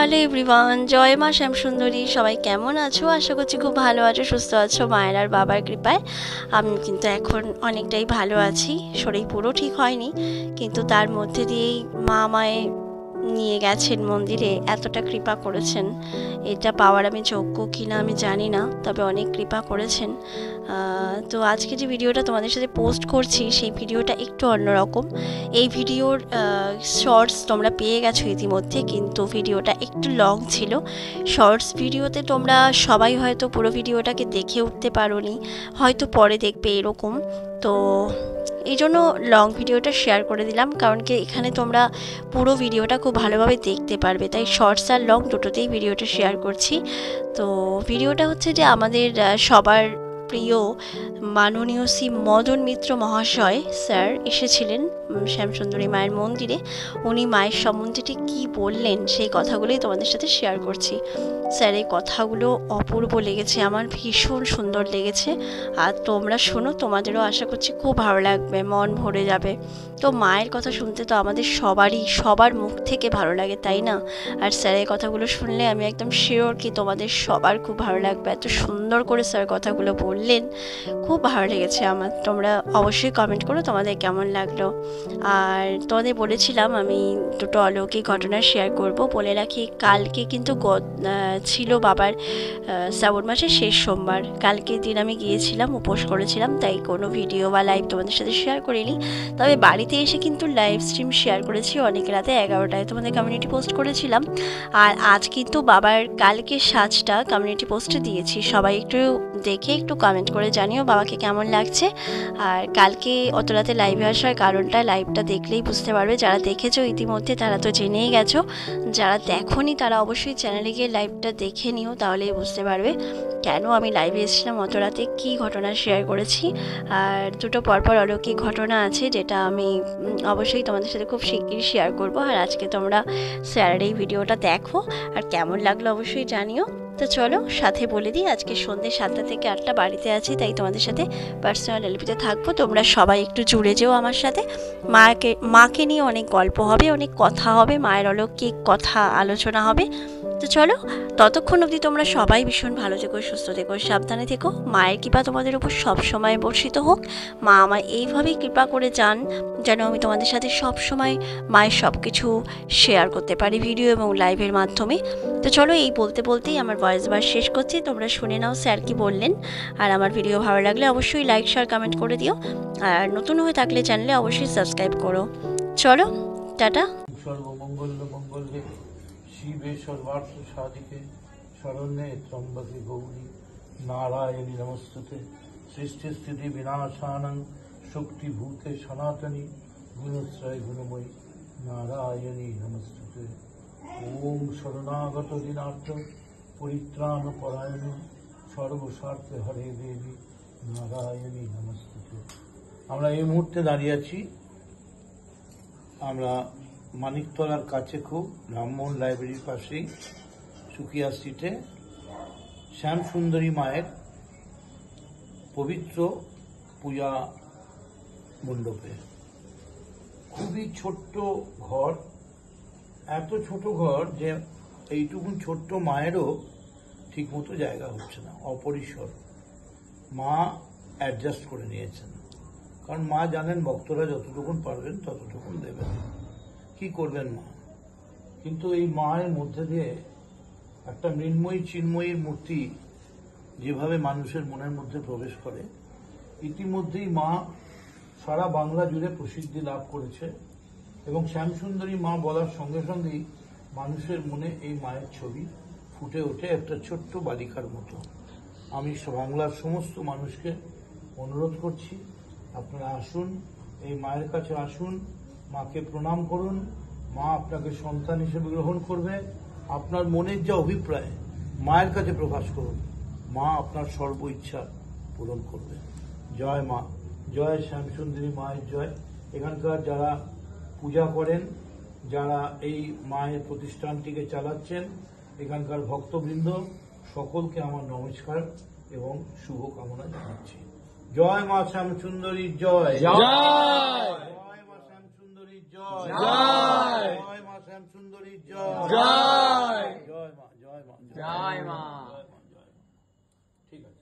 Hello everyone, জয় মা শ্যামসুন্দরী। সবাই কেমন আছো? আশা করছি খুব ভালো আছো, সুস্থ আছো মায়ের আর বাবার কৃপায়। আমি কিন্তু এখন অনেকটাই ভালো আছি। শরীর পুরো ঠিক হয়নি, কিন্তু তার মধ্যে দিয়েই মা আমায় নিয়ে গেছেন মন্দিরে, এতটা কৃপা করেছেন। এটা পাওয়ার আমি যোগ্য কিনা আমি জানি না, তবে অনেক কৃপা করেছেন। তো আজকে যে ভিডিওটা তোমাদের সাথে পোস্ট করছি, সেই ভিডিওটা একটু অন্যরকম। এই ভিডিওর শর্টস তোমরা পেয়ে গেছো ইতিমধ্যে, কিন্তু ভিডিওটা একটু লং ছিল। শর্টস ভিডিওতে তোমরা সবাই হয়তো পুরো ভিডিওটাকে দেখে উঠতে পারোনি, হয়তো পরে দেখবে এরকম। তো এই জন্য লং ভিডিওটা শেয়ার করে দিলাম, কারণ কি এখানে তোমরা পুরো ভিডিওটা খুব ভালোভাবে দেখতে পারবে, তাই শর্টস আর লং দুটোতেই ভিডিওটা শেয়ার করছি। তো ভিডিওটা হচ্ছে যে আমাদের সবার প্রিয় মাননীয় শ্রী মদন মিত্র মহাশয় স্যার এসেছিলেন শ্যামসুন্দরী মায়ের মন্দিরে। উনি মায়ের সম্বন্ধে ঠিক কী বললেন সেই কথাগুলোই তোমাদের সাথে শেয়ার করছি। স্যার এই কথাগুলো অপূর্ব লেগেছে, আমার ভীষণ সুন্দর লেগেছে। আর তোমরা শোনো, তোমাদেরও আশা করছি খুব ভালো লাগবে, মন ভরে যাবে। তো মায়ের কথা শুনতে তো আমাদের সবার মুখ থেকে ভালো লাগে, তাই না? আর স্যারের কথাগুলো শুনলে আমি একদম শিওর কি তোমাদের সবার খুব ভালো লাগবে। এত সুন্দর করে স্যার কথাগুলো বললেন, খুব ভালো লেগেছে আমার। তোমরা অবশ্যই কমেন্ট করো তোমাদের কেমন লাগলো। আর তোমাদের বলেছিলাম আমি দুটো অলৌকিক ঘটনা শেয়ার করব। বলে রাখি, কালকে কিন্তু ছিল বাবার শ্রাবণ মাসের শেষ সোমবার। কালকের দিন আমি গিয়েছিলাম, উপোস করেছিলাম, তাই কোনো ভিডিও বা লাইভ তোমাদের সাথে শেয়ার করিনি। তবে বাড়িতে এসে কিন্তু লাইভ স্ট্রিম শেয়ার করেছি অনেক রাতে 11টায়, তোমাদের কমিউনিটি পোস্ট করেছিলাম। আর আজ কিন্তু বাবার কালকের সাজটা কমিউনিটি পোস্টে দিয়েছি, সবাই একটু দেখে একটু কমেন্ট করে জানিও বাবাকে কেমন লাগছে। আর কালকে অত রাতে লাইভে আসার কারণটা লাইভটা দেখলেই বুঝতে পারবে। যারা দেখেছো ইতিমধ্যে তারা তো জেনেই গেছো, যারা দেখোনি তারা অবশ্যই চ্যানেলে গিয়ে লাইভটা দেখে নিও, তাহলেই বুঝতে পারবে কেন আমি লাইভে এসেছিলাম অত রাতে, কী ঘটনা শেয়ার করেছি। আর দুটো পরপর অলৌকিক ঘটনা আছে, যেটা আমি অবশ্যই তোমাদের সাথে খুব শিগগিরই শেয়ার করব। আর আজকে তোমরা স্যারের এই ভিডিওটা দেখো, আর কেমন লাগলো অবশ্যই জানিও। তো চলো সাথে বলে দিই, আজকে সন্ধ্যে 7টা থেকে 8টা বাড়িতে আছি, তাই তোমাদের সাথে পার্সোনাল এলপিতে থাকবো। তোমরা সবাই একটু জুড়ে যেও আমার সাথে। মাকে নিয়ে অনেক গল্প হবে, অনেক কথা হবে, মায়ের অলৌকিক কথা আলোচনা হবে। তো চলো, ততক্ষণ অবধি তোমরা সবাই ভীষণ ভালো থেকো, সুস্থ থেকো, সাবধানে থেকো। মায়ের কৃপা তোমাদের উপর সবসময় বর্ষিত হোক। মা আমায় এইভাবেই কৃপা করে যান, যেন আমি তোমাদের সাথে সবসময় মায়ের সব কিছু শেয়ার করতে পারি ভিডিও এবং লাইভের মাধ্যমে। তো চলো, এই বলতে বলতেই আমার ভয়েস বার শেষ করছি। তোমরা শুনে নাও স্যার কি বললেন। আর আমার ভিডিও ভালো লাগলে অবশ্যই লাইক শেয়ার কমেন্ট করে দিও। আর নতুন হয়ে থাকলে চ্যানেলে অবশ্যই সাবস্ক্রাইব করো। চলো, টাটা। সর্বমঙ্গল মঙ্গলে শিবে সর্বার্থ সাধিকে শরণ্যে ত্রম্বকে গৌরী নারায়ণী নমস্তুতে। সৃষ্টি স্থিতি বিনাশানং শক্তিভূতে সনাতনী গুণশ্রয় গুণময়ী নারায়ণী নমস্তুতে। ওম শরণাগত দিনার্থ পরিত্রাণ পরায়ণ সর্বস্বার্থে হরে দেবী নারায়ণী নমস্তুতে। আমরা এই মুহূর্তে দাঁড়িয়ে আছি, আমরা মানিকতলার কাছে, খুব ব্রাহ্মণ লাইব্রেরির পাশেই, সুকিয়া স্ট্রিটে শ্যামসুন্দরী মায়ের পবিত্র পূজা মণ্ডপে। খুবই ছোট্ট ঘর, এত ছোট ঘর যে এইটুকুন ছোট্ট মায়েরও ঠিক মতো জায়গা হচ্ছে না, অপরিসর। মা অ্যাডজাস্ট করে নিয়েছেন, কারণ মা জানেন ভক্তরা যতটুকুন পারবেন ততটুকুন দেবেন, কি করবেন মা। কিন্তু এই মায়ের মধ্যে দিয়ে একটা মৃন্ময়ী চিন্ময়ীর মূর্তি যেভাবে মানুষের মনের মধ্যে প্রবেশ করে, ইতিমধ্যেই মা সারা বাংলা জুড়ে প্রসিদ্ধি লাভ করেছে। এবং শ্যামসুন্দরী মা বলার সঙ্গে সঙ্গেই মানুষের মনে এই মায়ের ছবি ফুটে ওঠে একটা ছোট্ট বালিকার মতো। আমি বাংলার সমস্ত মানুষকে অনুরোধ করছি, আপনারা আসুন, এই মায়ের কাছে আসুন, মাকে প্রণাম করুন। মা আপনাকে সন্তান হিসেবে গ্রহণ করবে। আপনার মনের যে অভিপ্রায় মায়ের কাছে প্রকাশ করুন, মা আপনার সর্ব ইচ্ছা পূরণ করবে। জয় মা, জয় শ্যামসুন্দরী মায়ের জয়। এখানকার যারা পূজা করেন, যারা এই মায়ের প্রতিষ্ঠানটিকে চালাচ্ছেন, এখানকার ভক্তবৃন্দ সকলকে আমার নমস্কার এবং শুভকামনা জানাচ্ছি। জয় মা শ্যামসুন্দরীর জয়, জয় মা শ্যামসুন্দরীর জয়, জয় মা শ্যামসুন্দরী। শাশুড়ির জয় জয় জয় মা জয় মা জয় মা। জয় মা জয় মা। ঠিক আছে।